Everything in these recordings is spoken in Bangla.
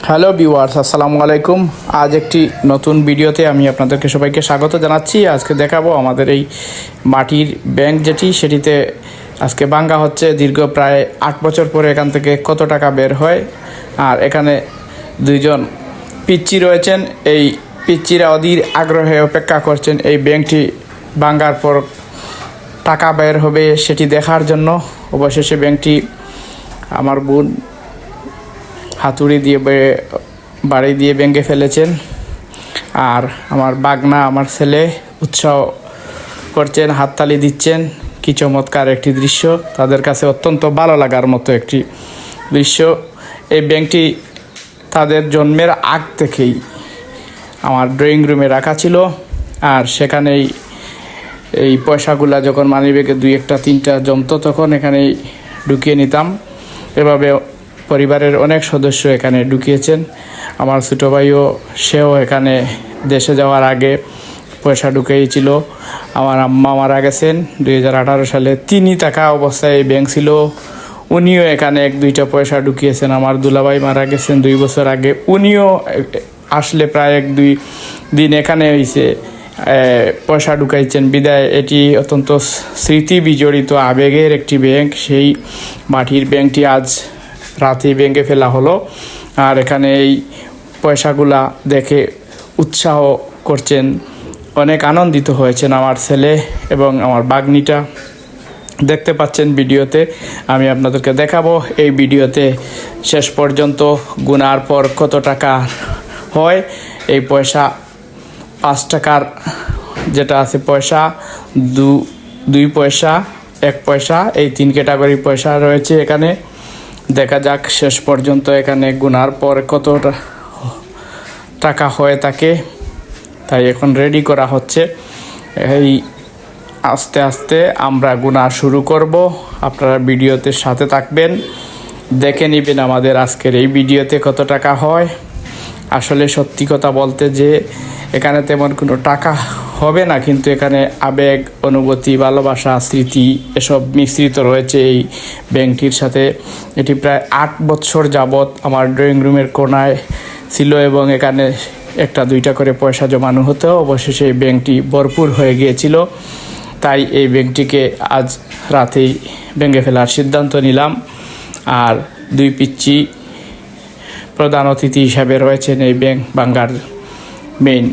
হ্যালো ভিউয়ার্স, আসসালামু আলাইকুম। আজ একটি নতুন ভিডিওতে আমি আপনাদেরকে সবাইকে স্বাগত জানাচ্ছি। আজকে দেখাবো আমাদের এই মাটির ব্যাংক সেটিতে আজকে ভাঙ্গা হচ্ছে। দীর্ঘ প্রায় 8 বছর পরে এখান থেকে কত টাকা বের হয়। আর এখানে দুইজন পিচ্চি রয়েছেন। এই পিচ্চিরা অধীর আগ্রহে অপেক্ষা করছেন এই ব্যাংকটি ভাঙ্গার পর টাকা বের হবে সেটি দেখার জন্য। অবশেষে ব্যাংকটি আমার বোন হাতুড়ি দিয়ে বাড়ি দিয়ে ভেঙে ফেলেছেন। আর আমার বাগনা, আমার ছেলে উৎসাহ করছেন, হাততালি দিচ্ছেন। কি চমৎকার একটি দৃশ্য, তাদের কাছে অত্যন্ত ভালো লাগার মতো একটি দৃশ্য। এই ব্যাংকটি তাদের জন্মের আগ থেকেই আমার ড্রয়িং রুমে রাখা ছিল। আর সেখানেই এই পয়সাগুলা যখন মানিব্যাগে 2-1 3টা জমতো তখন এখানেই ঢুকিয়ে নিতাম। এভাবে পরিবারের অনেক সদস্য এখানে ঢুকিয়েছেন। আমার ছোটো ভাইও, সেও এখানে দেশে যাওয়ার আগে পয়সা ঢুকিয়েছিল। আমার আম্মা মারা গেছেন 2018 সালে। তিনি থাকা অবস্থায় এই ব্যাংক ছিল, উনিও এখানে 1-2টা পয়সা ঢুকিয়েছেন। আমার দুলাভাই মারা গেছেন 2 বছর আগে, উনিও আসলে প্রায় 1-2 দিন এখানে হয়েছে পয়সা ঢুকাইছেন। বিদায় এটি অত্যন্ত স্মৃতি বিজড়িত আবেগের একটি ব্যাংক। সেই মাটির ব্যাংকটি আজ রাতেই ভেঙে ফেলা হলো। আর এখানে এই পয়সাগুলা দেখে উৎসাহ করছেন, অনেক আনন্দিত হয়েছেন আমার ছেলে এবং আমার বাগনিটা। দেখতে পাচ্ছেন ভিডিওতে, আমি আপনাদেরকে দেখাবো এই ভিডিওতে শেষ পর্যন্ত গুনার পর কত টাকা হয়। এই পয়সা 5 টাকার যেটা আছে পয়সা, 2 পয়সা, 1 পয়সা, এই 3 ক্যাটাগরির পয়সা রয়েছে এখানে। দেখা যাক শেষ পর্যন্ত এখানে গুনার পর কত টাকা হয়ে থাকে। তাই এখন রেডি করা হচ্ছে। এই আস্তে আস্তে আমরা গুনা শুরু করব। আপনারা ভিডিওতে সাথে থাকবেন, দেখে নেবেন আমাদের আজকের এই ভিডিওতে কত টাকা হয়। আসলে সত্যি কথা বলতে যে এখানে তেমন কোনো টাকা হবে না, কিন্তু এখানে আবেগ, অনুভূতি, ভালোবাসা, স্মৃতি এসব মিশ্রিত রয়েছে এই ব্যাংকটির সাথে। এটি প্রায় 8 বছর যাবৎ আমার ড্রয়িং রুমের কোণায় ছিল এবং এখানে 1-2টা করে পয়সা জমানো হতো। অবশেষে এই ব্যাংকটি ভরপুর হয়ে গিয়েছিল। তাই এই ব্যাংকটিকে আজ রাতেই ভেঙে ফেলার সিদ্ধান্ত নিলাম। আর 2 পিচ্চি প্রধান অতিথি হিসাবে রয়েছেন এই ব্যাংক ভাঙ্গার মেইন।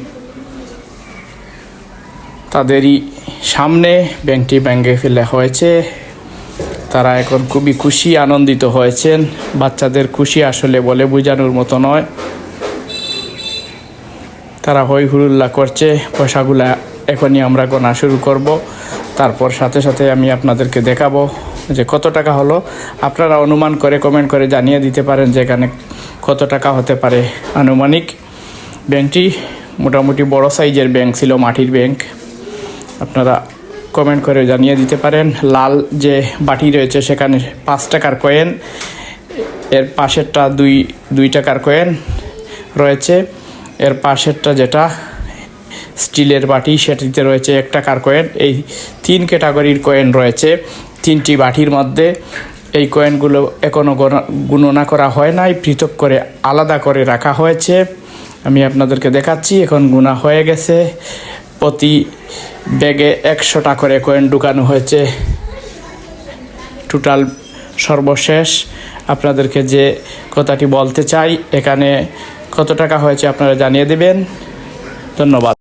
তাদেরই সামনে ব্যাংকটি ভেঙে ফেলা হয়েছে। তারা এখন খুবই খুশি, আনন্দিত হয়েছেন। বাচ্চাদের খুশি আসলে বলে বোঝানোর মতো নয়। তারা হই হুল্লোড় করছে। পয়সাগুলা এখনই আমরা গোনা শুরু করব। তারপর সাথে সাথে আমি আপনাদেরকে দেখাবো যে কত টাকা হলো। আপনারা অনুমান করে কমেন্ট করে জানিয়ে দিতে পারেন যে এখানে কত টাকা হতে পারে আনুমানিক। ব্যাংকটি মোটামুটি বড় সাইজের ব্যাংক ছিল, মাটির ব্যাংক। আপনারা কমেন্ট করে জানিয়ে দিতে পারেন। লাল যে বাটি রয়েছে সেখানে 5 টাকার কয়েন, এর পাশেরটা 2 টাকার কয়েন রয়েছে। এর পাশেরটা যেটা স্টিলের বাটি সেটিতে রয়েছে 1 টাকার কয়েন। এই 3 ক্যাটাগরির কয়েন রয়েছে 3টি বাটির মধ্যে। এই কয়েনগুলো এখনও গণনা করা হয় নাই, পৃথক করে আলাদা করে রাখা হয়েছে। আমি আপনাদেরকে দেখাচ্ছি, এখন গুনা হয়ে গেছে। প্রতি ব্যাগে 100টা করে কয়েন ঢুকানো হয়েছে। টোটাল সর্বশেষ আপনাদেরকে যে কথাটি বলতে চাই, এখানে কত টাকা হয়েছে আপনারা জানিয়ে দেবেন। ধন্যবাদ।